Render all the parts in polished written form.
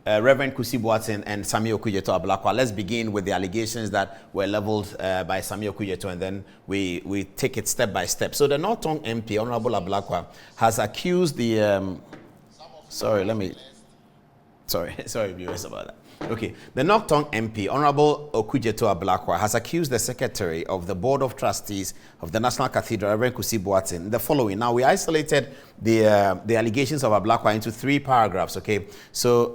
Reverend Kusi Boateng and Samuel Okudzeto Ablakwa. Let's begin with the allegations that were leveled by Samuel Okudzeto, and then we take it step by step. So the North Tongue MP, Honorable Ablakwa, has accused the... sorry, viewers, about that. Okay, the North Tongue MP, Honorable Okudzeto Ablakwa, has accused the Secretary of the Board of Trustees of the National Cathedral, Reverend Kusi Boateng, the following. Now, we isolated the allegations of Ablakwa into 3 paragraphs, okay? So,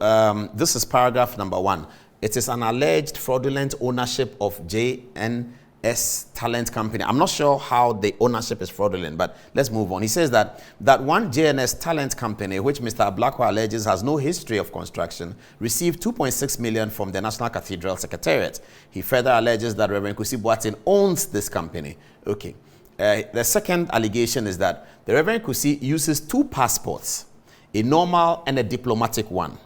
this is paragraph number 1. It is an alleged fraudulent ownership of JNS Talent Company. I'm not sure how the ownership is fraudulent, but let's move on. He says that one JNS Talent Company, which Mr. Ablakwa alleges has no history of construction, received 2.6 million from the National Cathedral Secretariat. He further alleges that Reverend Kusi Boateng owns this company. Okay. The second allegation is that the Reverend Kusi uses 2 passports, a normal and a diplomatic one,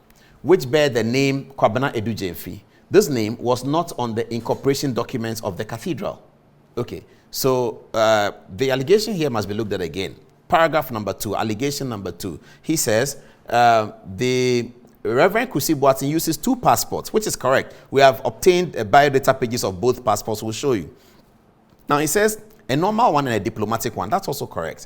which bear the name Kwabena Edujemfi. This name was not on the incorporation documents of the cathedral. Okay, so the allegation here must be looked at again. Paragraph number 2, allegation number 2. He says the Reverend Kusi Boateng uses 2 passports, which is correct. We have obtained biodata pages of both passports. We'll show you. Now he says a normal one and a diplomatic one. That's also correct.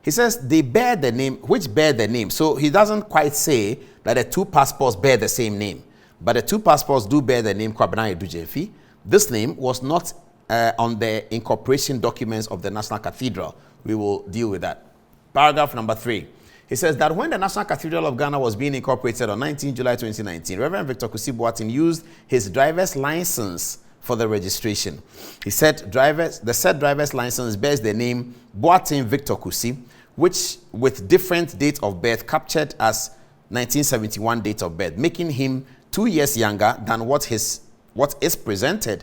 He says they bear the name, which bear the name. So he doesn't quite say that the 2 passports bear the same name. But the 2 passports do bear the name Kwabena Edujemfi. This name was not on the incorporation documents of the National Cathedral. We will deal with that. Paragraph number 3. He says that when the National Cathedral of Ghana was being incorporated on 19 July 2019, Reverend Victor Kusi Boateng used his driver's license for the registration. He said the said driver's license bears the name Boateng Victor Kusi, which with different date of birth captured as 1971 date of birth, making him 2 years younger than what is presented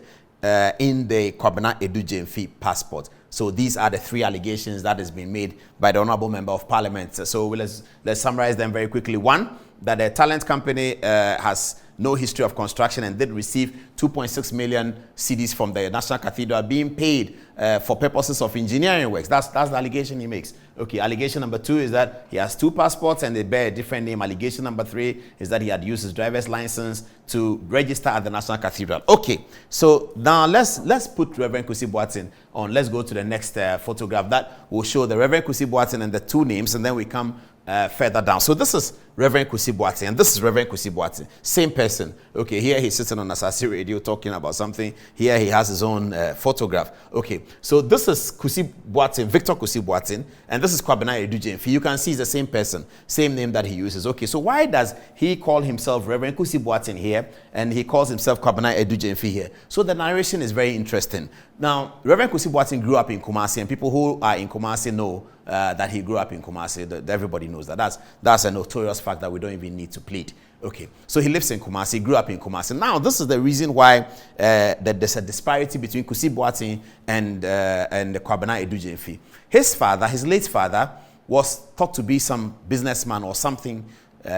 in the Kwabena Edujemfi passport. So these are the 3 allegations that has been made by the Honorable Member of Parliament. So let's summarize them very quickly. 1, that the talent company has no history of construction and did receive 2.6 million cedis from the National Cathedral being paid for purposes of engineering works. That's the allegation he makes. Okay, allegation number 2 is that he has 2 passports and they bear a different name. Allegation number 3 is that he had used his driver's license to register at the National Cathedral. Okay, so now let's put Reverend Kusi Boateng on. Let's go to the next photograph that will show the Reverend Kusi Boateng and the 2 names, and then we come further down. So this is Reverend Kusi Boateng, and this is Reverend Kusi Boateng. Same person. Okay, here he's sitting on Asasi Radio talking about something. Here he has his own photograph. Okay, so this is Kusi Boateng, Victor Kusi Boateng, and this is Kwabena Edujemfi. You can see it's the same person, same name that he uses. Okay, so why does he call himself Reverend Kusi Boateng here, and he calls himself Kwabena Edujemfi here? So the narration is very interesting. Now, Reverend Kusi Boateng grew up in Kumasi, and people who are in Kumasi know that he grew up in Kumasi. Everybody knows that. That's a notorious fact that we don't even need to plead. Okay, so he lives in Kumasi, grew up in Kumasi. Now, this is the reason why there's a disparity between Kusi Boateng and the Kwabena Edujemfi. His father, his late father, was thought to be some businessman or something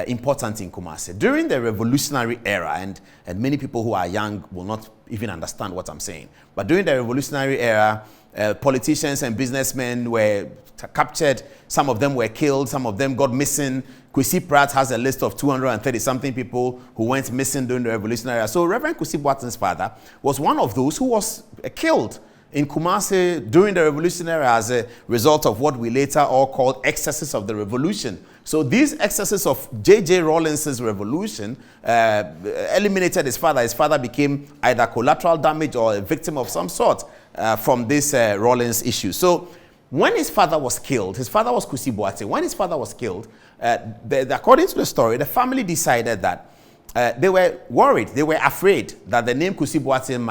important in Kumasi. During the revolutionary era, and many people who are young will not even understand what I'm saying, but during the revolutionary era, politicians and businessmen were captured. Some of them were killed. Some of them got missing. Kwesi Pratt has a list of 230-something people who went missing during the revolutionary era. So Reverend Kusi Boateng's father was one of those who was killed in Kumasi during the revolutionary era as a result of what we later all called excesses of the revolution. So these excesses of J.J. Rawlins's revolution eliminated his father. His father became either collateral damage or a victim of some sort from this Rawlins issue. So when his father was killed, his father was Kusi Boateng. When his father was killed, according to the story, the family decided that they were worried, they were afraid that the name Kusi Boateng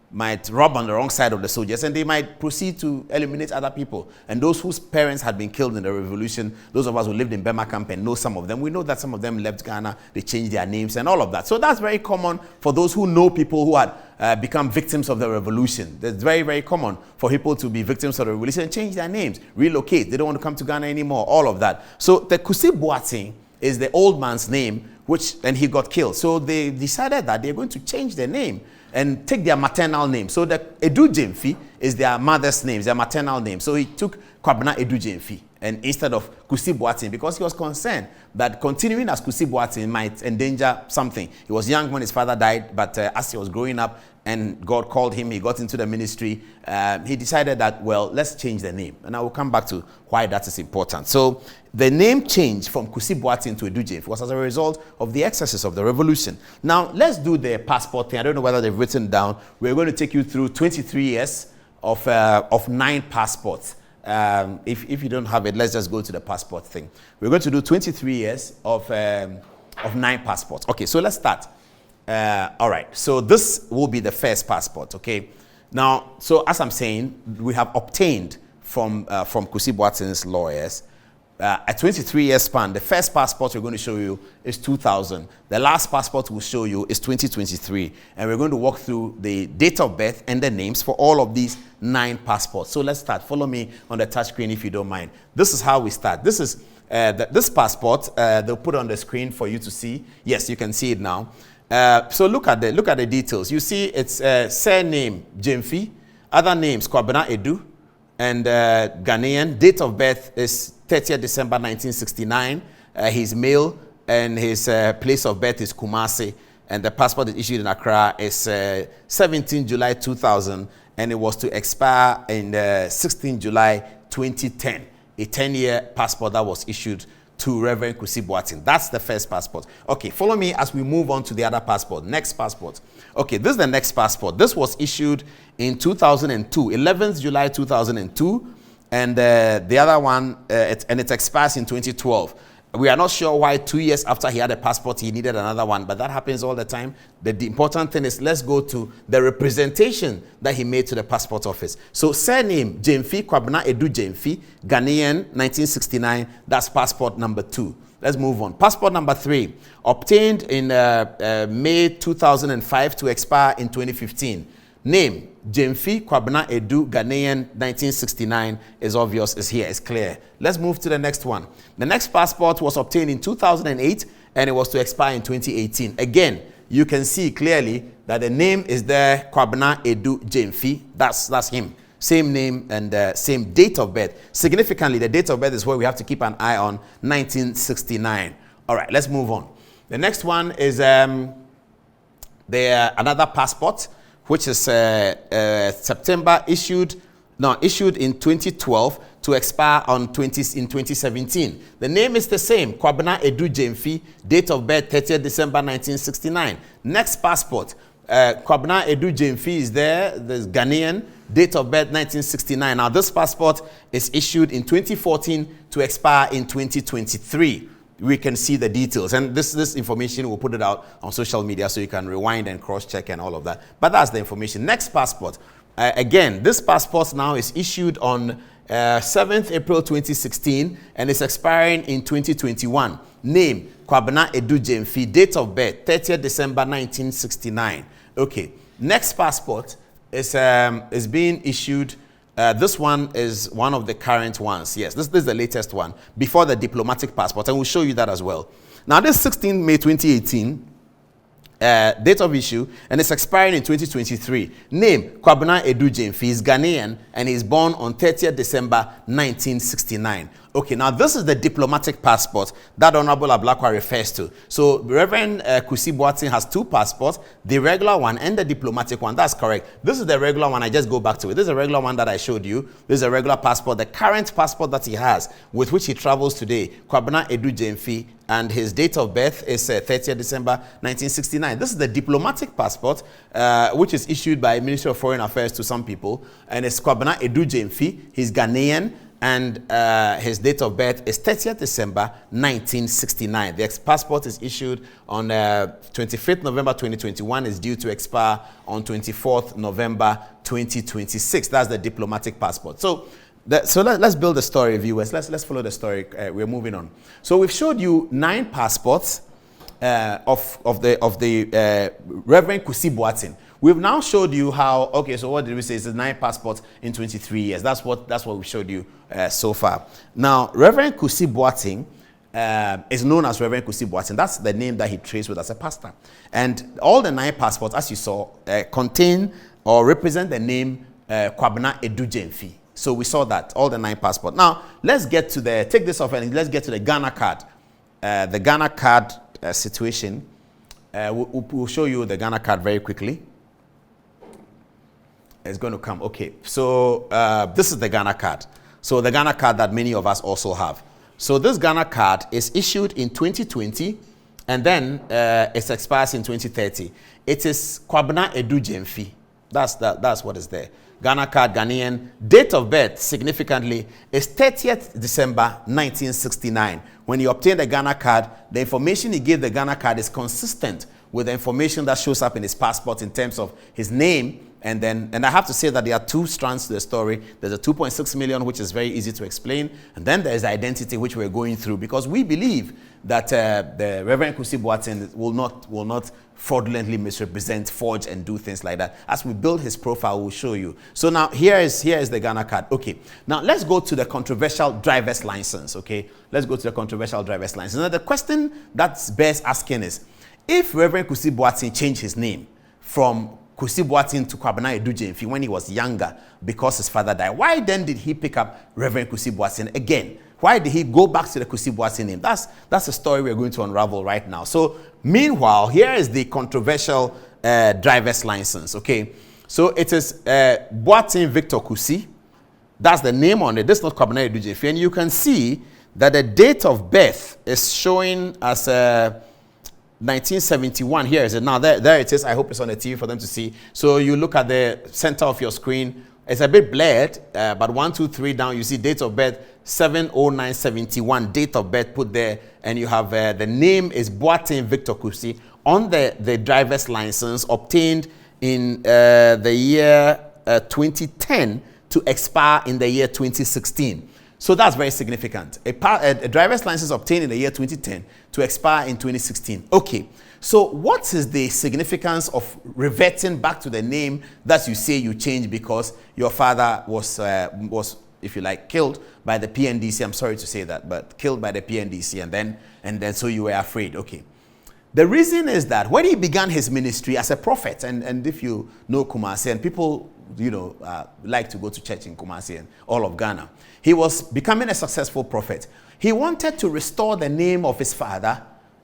might rub on the wrong side of the soldiers, and they might proceed to eliminate other people. And those whose parents had been killed in the revolution, those of us who lived in Bema camp and know some of them, we know that some of them left Ghana, they changed their names and all of that. So that's very common for those who know people who had become victims of the revolution. It's very, very common for people to be victims of the revolution and change their names, relocate. They don't want to come to Ghana anymore, all of that. So the Kusi Boateng is the old man's name, and he got killed. So they decided that they're going to change their name and take their maternal name. So the Edujemfi is their mother's name, their maternal name. So he took Kwabena Edujemfi and instead of Kusi Boateng, because he was concerned that continuing as Kusi Boateng might endanger something. He was young when his father died, but as he was growing up and God called him, he got into the ministry, he decided that, well, let's change the name. And I will come back to why that is important. So the name change from Kusi Boateng to Edu Gyamfi was as a result of the excesses of the revolution. Now, let's do the passport thing. I don't know whether they've written down. We're going to take you through 23 years of 9 passports. If you don't have it, let's just go to the passport thing. We're going to do 23 years of 9 passports. Okay, so let's start. All right, so this will be the first passport, okay? Now, so as I'm saying, we have obtained from Kusi Boateng's lawyers a 23-year span. The first passport we're going to show you is 2000. The last passport we'll show you is 2023. And we're going to walk through the date of birth and the names for all of these 9 passports. So let's start. Follow me on the touch screen if you don't mind. This is how we start. This is this passport. They'll put on the screen for you to see. Yes, you can see it now. So look at the details. You see it's surname Gyamfi, other names Kwabena Edu, and Ghanaian. Date of birth is 30th December 1969. He's male, and his place of birth is Kumasi, and the passport is issued in Accra is 17 July 2000, and it was to expire in 16 July 2010. A 10-year passport that was issued to Reverend Kusi Boateng. That's the first passport. Okay, follow me as we move on to the other passport. Next passport. Okay, this is the next passport. This was issued in 2002, 11th July 2002, and the other one, it expires in 2012. We are not sure why 2 years after he had a passport, he needed another one, but that happens all the time. The important thing is, let's go to the representation that he made to the passport office. So surname, Gyamfi, Kwabena Edu Gyamfi, Ghanaian, 1969. That's passport number 2. Let's move on. Passport number 3, obtained in May 2005 to expire in 2015. Name, Gyamfi, Kwabena Edu, Ghanaian, 1969 is obvious, is here, it's clear. Let's move to the next one. The next passport was obtained in 2008 and it was to expire in 2018. Again, you can see clearly that the name is there, Kwabena Edu Gyamfi. That's him. Same name and same date of birth. Significantly, the date of birth is where we have to keep an eye on, 1969. All right, let's move on. The next one is another passport, which is September issued in 2012 to expire in 2017. The name is the same, Kwabena Edu Gyamfi, date of birth 30th December 1969. Next passport, Kwabena Edu Gyamfi is there, there's Ghanaian, date of birth 1969. Now this passport is issued in 2014 to expire in 2023. We can see the details, and this information, we'll put it out on social media so you can rewind and cross-check and all of that. But that's the information. Next passport. Again, this passport now is issued on 7th April 2016 and it's expiring in 2021. Name, Kwabena Edu Gyamfi. Date of birth, 30th December 1969. Okay. Next passport is being issued. This one is one of the current ones. Yes, this is the latest one before the diplomatic passport, and we'll show you that as well. Now, this 16 May 2018, date of issue, and it's expiring in 2023. Name, Kwabena Edu Gyamfi. He's Ghanaian, and he's born on 30th December 1969. Okay, now this is the diplomatic passport that Honorable Ablakwa refers to. So Reverend Kusi Boateng has 2 passports, the regular one and the diplomatic one. That's correct. This is the regular one. I just go back to it. This is the regular one that I showed you. This is a regular passport. The current passport that he has, with which he travels today, Kwabena Edu Gyamfi, and his date of birth is 30th December 1969. This is the diplomatic passport, which is issued by Ministry of Foreign Affairs to some people, and it's Kwabena Edu Gyamfi. He's Ghanaian, and his date of birth is 30th December 1969. The passport is issued on 25th November 2021. Is due to expire on 24th November 2026. That's the diplomatic passport. So let's build the story, viewers. Let's follow the story. We're moving on. So we've showed you 9 passports of the Reverend Kusi Boateng. We've now showed you how. Okay, so what did we say? It's 9 passports in 23 years. That's what we showed you so far. Now, Reverend Kusi Boateng is known as Reverend Kusi Boateng. That's the name that he traced with as a pastor. And all the 9 passports, as you saw, contain or represent the name Kwabena Edu Gyamfi. So we saw that, all the 9 passports. Now, let's get to take this off and let's get to the Ghana card. The Ghana card situation. We'll show you the Ghana card very quickly. It's going to come. Okay, so this is the Ghana card. So the Ghana card that many of us also have. So this Ghana card is issued in 2020 and then it expires in 2030. It is Kwabena Edu Jemfi. That's what is there. Ghana card, Ghanaian. Date of birth, significantly, is 30th December 1969. When he obtained the Ghana card, the information he gave the Ghana card is consistent with the information that shows up in his passport in terms of his name. And I have to say that there are 2 strands to the story. There's a 2.6 million, which is very easy to explain. And then there's identity, which we're going through. Because we believe that the Reverend Kusi Boateng will not fraudulently misrepresent, forge, and do things like that. As we build his profile, we'll show you. So now, here is the Ghana card. Okay. Now, let's go to the controversial driver's license, okay? Let's go to the controversial driver's license. Now, the question that bears asking is, if Reverend Kusi Boateng changed his name from Kusi Boateng to Kwabena Edu Jemfi when he was younger because his father died, why then did he pick up Reverend Kusi Boateng again? Why did he go back to the Kusi Boateng name? That's a story we're going to unravel right now. So meanwhile, here is the controversial driver's license, okay? So it is Boateng Victor Kusi. That's the name on it. This is not Kwabena Edu Jemfi. And you can see that the date of birth is showing as 1971. Here is it. Now, there it is. I hope it's on the TV for them to see. So you look at the center of your screen. It's a bit blurred, but 1, 2, 3 down, you see date of birth 7/09/71. Date of birth put there, and you have the name is Boateng Victor Kusi on the driver's license obtained in the year 2010 to expire in the year 2016. So that's very significant. A driver's license obtained in the year 2010 to expire in 2016. Okay, so what is the significance of reverting back to the name that you say you changed because your father was, if you like, killed by the PNDC? I'm sorry to say that, but killed by the PNDC, and then so you were afraid. Okay. The reason is that when he began his ministry as a prophet, and if you know Kumasi, and people like to go to church in Kumasi and all of Ghana, he was becoming a successful prophet. He wanted to restore the name of his father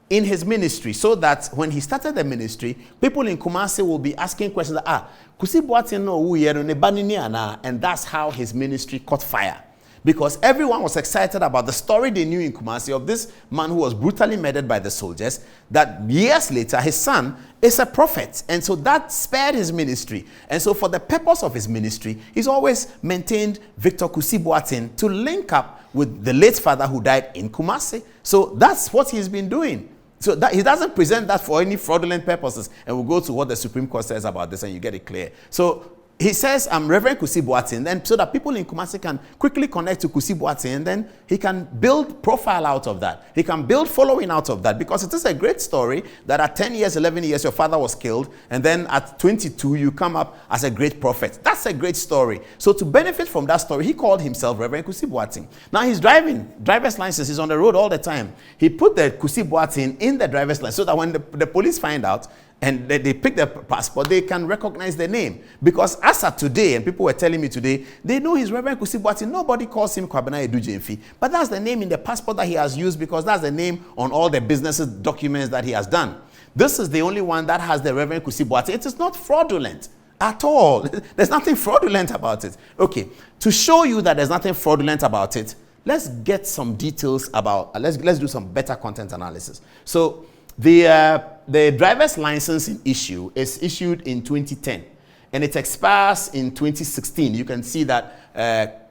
in his ministry so that when he started the ministry, people in Kumasi will be asking questions like, Kusi Boateng no uye no ne banini ana, and that's how his ministry caught fire. Because everyone was excited about the story they knew in Kumasi of this man who was brutally murdered by the soldiers, that years later his son is a prophet. And so that spared his ministry. And so for the purpose of his ministry, he's always maintained Victor Kusi Boateng to link up with the late father who died in Kumasi. So that's what he's been doing. So that he doesn't present that for any fraudulent purposes. And we'll go to what the Supreme Court says about this and you get it clear. So he says, I'm Reverend Kusi Boateng, then so that people in Kumasi can quickly connect to Kusi Boateng, and then he can build profile out of that. He can build following out of that, because it is a great story that at 10 years, 11 years, your father was killed, and then at 22, you come up as a great prophet. That's a great story. So to benefit from that story, he called himself Reverend Kusi Boateng. Now he's driver's license, he's on the road all the time. He put the Kusi Boateng in the driver's license so that when the police find out, and they pick the passport, they can recognize the name. Because as of today, and people were telling me today, they know he's Reverend Kusi Boateng. Nobody calls him Kwabena Edu Jemfi. But that's the name in the passport that he has used, because that's the name on all the business documents that he has done. This is the only one that has the Reverend Kusi Boateng. It is not fraudulent at all. There's nothing fraudulent about it. Okay, to show you that there's nothing fraudulent about it, let's get some details about, let's do some better content analysis. So the driver's license in issue is issued in 2010 and it expires in 2016. You can see that.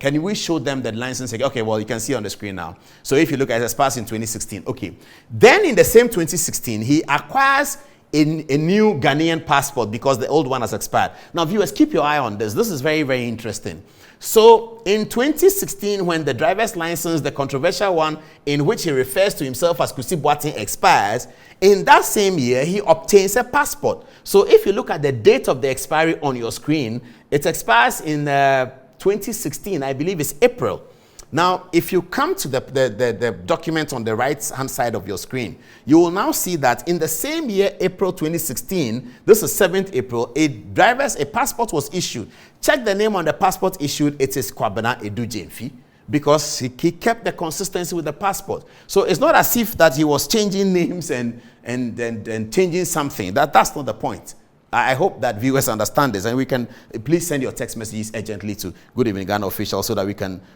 Can we show them the license again? Okay, well, you can see on the screen now. So if you look at it, expires in 2016. Okay. Then in the same 2016, he acquires a new Ghanaian passport because the old one has expired. Now, viewers, keep your eye on this. This is very, very interesting. So in 2016, when the driver's license, the controversial one in which he refers to himself as Kusi Boateng, expires, in that same year, he obtains a passport. So if you look at the date of the expiry on your screen, it expires in 2016, I believe it's April. Now, if you come to the document on the right-hand side of your screen, you will now see that in the same year, April 2016, this is 7th April, a passport was issued. Check the name on the passport issued, it is Kwabena Edujemfi, because he kept the consistency with the passport. So it's not as if that he was changing names and changing something. That's not the point. I hope that viewers understand this, and we can please send your text messages urgently to Good Evening Ghana Official so that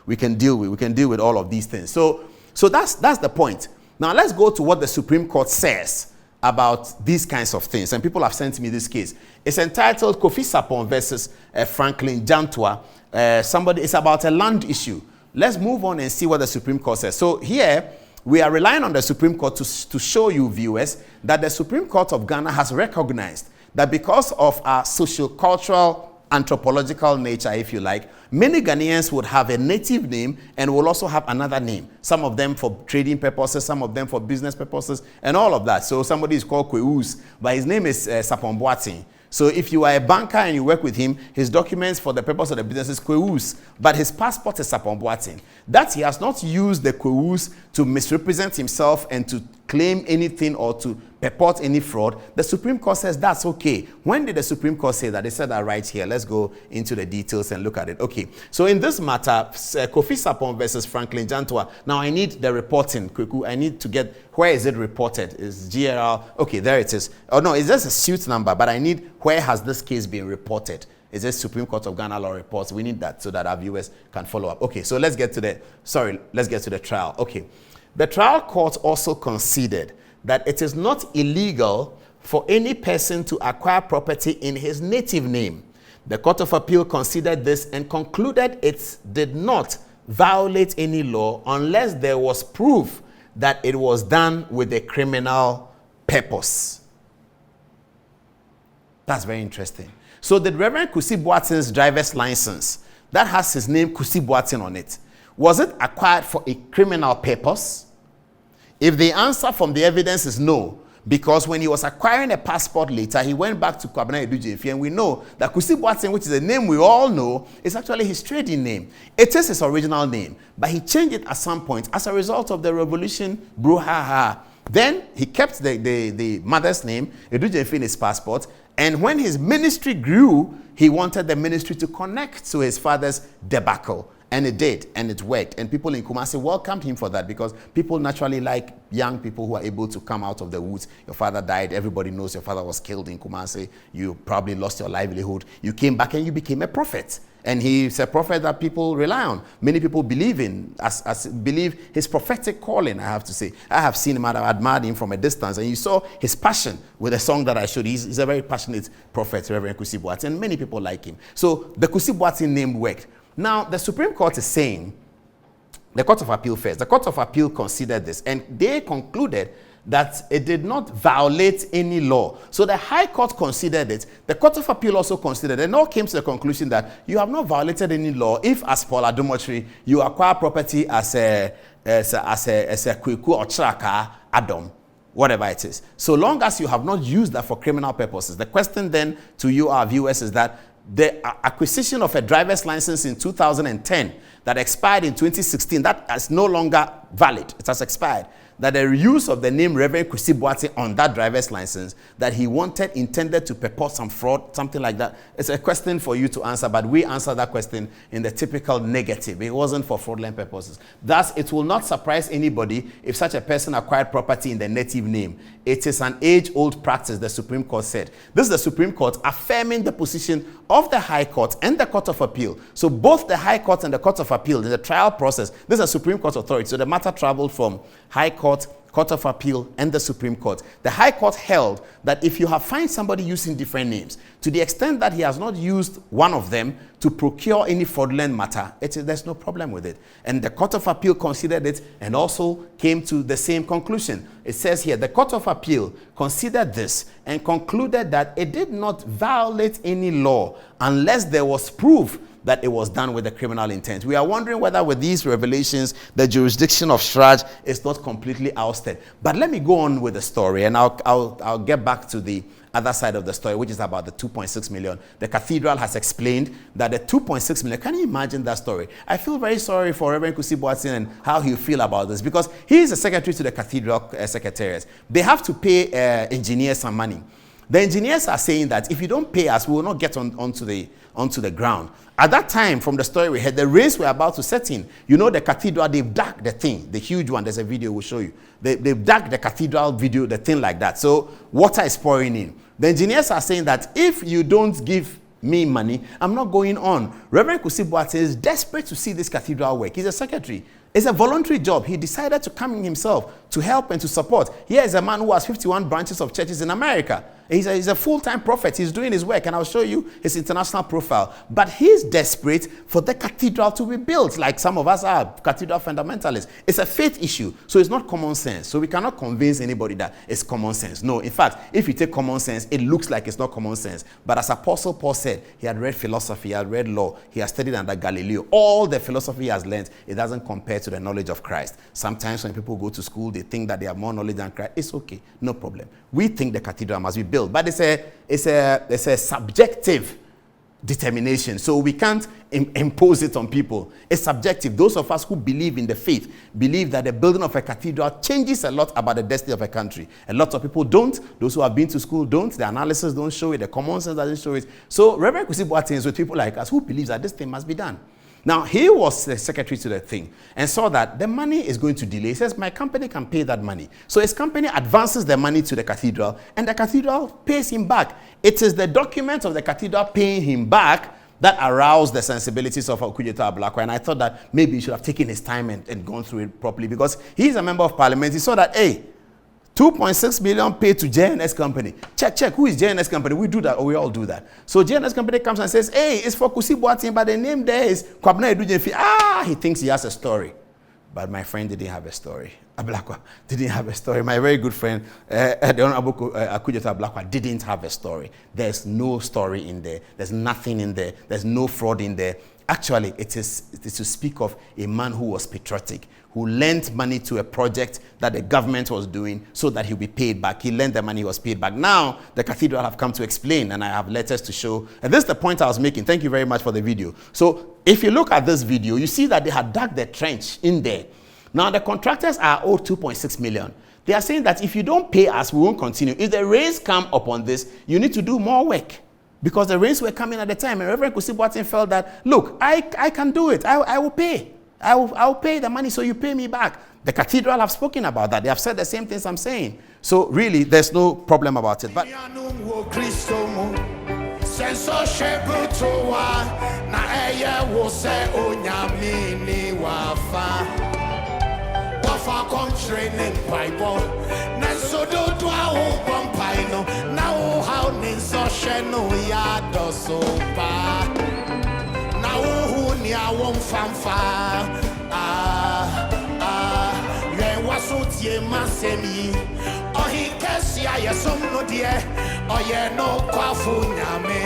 we can deal with all of these things. So that's the point. Now let's go to what the Supreme Court says about these kinds of things. And people have sent me this case. It's entitled Kofi Sapon versus Franklin Jantua. It's about a land issue. Let's move on and see what the Supreme Court says. So here we are relying on the Supreme Court to show you viewers that the Supreme Court of Ghana has recognized that because of our socio-cultural, anthropological nature, if you like, many Ghanaians would have a native name and will also have another name. Some of them for trading purposes, some of them for business purposes, and all of that. So somebody is called Kweus, but his name is Sapon Boateng. So if you are a banker and you work with him, his documents for the purpose of the business is Kweus, but his passport is Sapon Boateng. That he has not used the Kweus to misrepresent himself and to claim anything or to purport any fraud. The Supreme Court says that's okay. When did the Supreme Court say that? They said that right here. Let's go into the details and look at it. Okay. So in this matter, Kofi Sapon versus Franklin Jantua. Now I need the reporting. I need to get, where is it reported? Is GRL? Okay, there it is. Oh no, it's just a suit number, but I need, where has this case been reported? Is it Supreme Court of Ghana law reports? We need that so that our viewers can follow up. Okay, so let's get to the trial. Okay. The trial court also conceded that it is not illegal for any person to acquire property in his native name. The Court of Appeal considered this and concluded it did not violate any law unless there was proof that it was done with a criminal purpose. That's very interesting. So the Reverend Kusi Boateng's driver's license that has his name Kusi Boateng on it, was it acquired for a criminal purpose? If the answer from the evidence is no, because when he was acquiring a passport later, he went back to Kwabena Edujemfi, and we know that Kusi Boateng, which is a name we all know, is actually his trading name. It is his original name, but he changed it at some point as a result of the revolution, brouhaha. Then he kept the mother's name, Edujemfi, in his passport, and when his ministry grew, he wanted the ministry to connect to his father's debacle. And it did, and it worked. And people in Kumasi welcomed him for that, because people naturally like young people who are able to come out of the woods. Your father died. Everybody knows your father was killed in Kumasi. You probably lost your livelihood. You came back and you became a prophet. And he's a prophet that people rely on. Many people believe in, believe his prophetic calling, I have to say. I have seen him, I admired him from a distance. And you saw his passion with the song that I showed. He's a very passionate prophet, Reverend Kusi Boateng. And many people like him. So the Kusi Boateng name worked. Now, the Supreme Court is saying, the Court of Appeal first, the Court of Appeal considered this, and they concluded that it did not violate any law. So the High Court considered it. The Court of Appeal also considered it, and all came to the conclusion that you have not violated any law if, as Paul Adom-Otchere, you acquire property as a Adom-Otchere, Adom, whatever it is. So long as you have not used that for criminal purposes. The question then to you, our viewers, is that the acquisition of a driver's license in 2010 that expired in 2016, that is no longer valid. It has expired. That the use of the name Reverend Kusi Boateng on that driver's license that he intended to purport some fraud, something like that. It's a question for you to answer, but we answer that question in the typical negative. It wasn't for fraudulent purposes. Thus, it will not surprise anybody if such a person acquired property in the native name. It is an age-old practice, the Supreme Court said. This is the Supreme Court affirming the position of the High Court and the Court of Appeal. So both the High Court and the Court of Appeal in the trial process, this is a Supreme Court authority. So the matter traveled from High Court, Court of Appeal, and the Supreme Court. The High Court held that if you have found somebody using different names, to the extent that he has not used one of them to procure any fraudulent matter, there's no problem with it. And the Court of Appeal considered it and also came to the same conclusion. It says here, the Court of Appeal considered this and concluded that it did not violate any law unless there was proof that it was done with a criminal intent. We are wondering whether with these revelations, the jurisdiction of Shraj is not completely ousted. But let me go on with the story, and I'll get back to the other side of the story, which is about the 2.6 million. The cathedral has explained that the 2.6 million, can you imagine that story? I feel very sorry for Reverend Kusi Boateng and how he feel about this, because he is a secretary to the cathedral secretariat. They have to pay engineers some money. The engineers are saying that if you don't pay us, we will not get onto the ground. At that time, from the story we heard, the rains were about to set in. You know, the cathedral, they've dug the thing, the huge one. There's a video we'll show you. They've dug the cathedral video, the thing like that. So water is pouring in. The engineers are saying that if you don't give me money, I'm not going on. Reverend Kusi Boateng is desperate to see this cathedral work. He's a secretary. It's a voluntary job. He decided to come in himself to help and to support. Here is a man who has 51 branches of churches in America. He's a full-time prophet. He's doing his work, and I'll show you his international profile. But he's desperate for the cathedral to be built, like some of us are cathedral fundamentalists. It's a faith issue, so it's not common sense. So we cannot convince anybody that it's common sense. No, in fact, if you take common sense, it looks like it's not common sense. But as Apostle Paul said, he had read philosophy, he had read law, he has studied under Galileo. All the philosophy he has learned, it doesn't compare to the knowledge of Christ. Sometimes when people go to school, they think that they have more knowledge than Christ. It's okay, no problem. We think the cathedral must be built, but it's a subjective determination, so we can't impose it on people. It's subjective. Those of us who believe in the faith believe that the building of a cathedral changes a lot about the destiny of a country. A lot of people don't. Those who have been to school don't. The analysis don't show it. The common sense doesn't show it. So Reverend Kusi Boateng is with people like us who believe that this thing must be done. Now, he was the secretary to the thing and saw that the money is going to delay. He says, my company can pay that money. So his company advances the money to the cathedral, and the cathedral pays him back. It is the document of the cathedral paying him back that aroused the sensibilities of Okudzeto Ablakwa. And I thought that maybe he should have taken his time and gone through it properly, because he's a member of parliament. He saw that, hey, 2.6 million paid to JNS company. Check. Who is JNS company? We do that, or we all do that. So JNS company comes and says, hey, it's for Kusi Boateng, but the name there is Kwabena Edujemfi. He thinks he has a story. But my friend didn't have a story. Ablakwa didn't have a story. My very good friend, the Honorable Okudzeto Ablakwa, didn't have a story. There's no story in there. There's nothing in there. There's no fraud in there. Actually, it is to speak of a man who was patriotic, who lent money to a project that the government was doing so that he'll be paid back. He lent the money, he was paid back. Now, the cathedral have come to explain, and I have letters to show. And this is the point I was making. Thank you very much for the video. So, if you look at this video, you see that they had dug the trench in there. Now, the contractors are owed 2.6 million. They are saying that if you don't pay us, we won't continue. If the rains come upon this, you need to do more work. Because the rains were coming at the time, and Reverend Kusi Boateng felt that, look, I can do it. I will pay. I will pay the money, so you pay me back. The cathedral have spoken about that. They have said the same things I'm saying. So really, there's no problem about it. But Masemi, oh he kesia yesom no die, oh ye no kwafu nyame.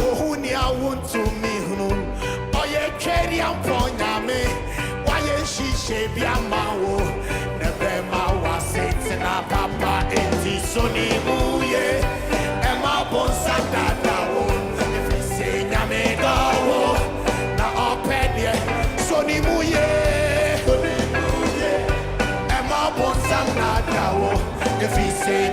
Oh ni awun to me hunu, oh ye keri ampo nyame. Why ye shishe biamawo, nebe mawa setina papa enti soni muye, ema bonsa dadawo, if say nyame dawo, na opedye soni muye. If he say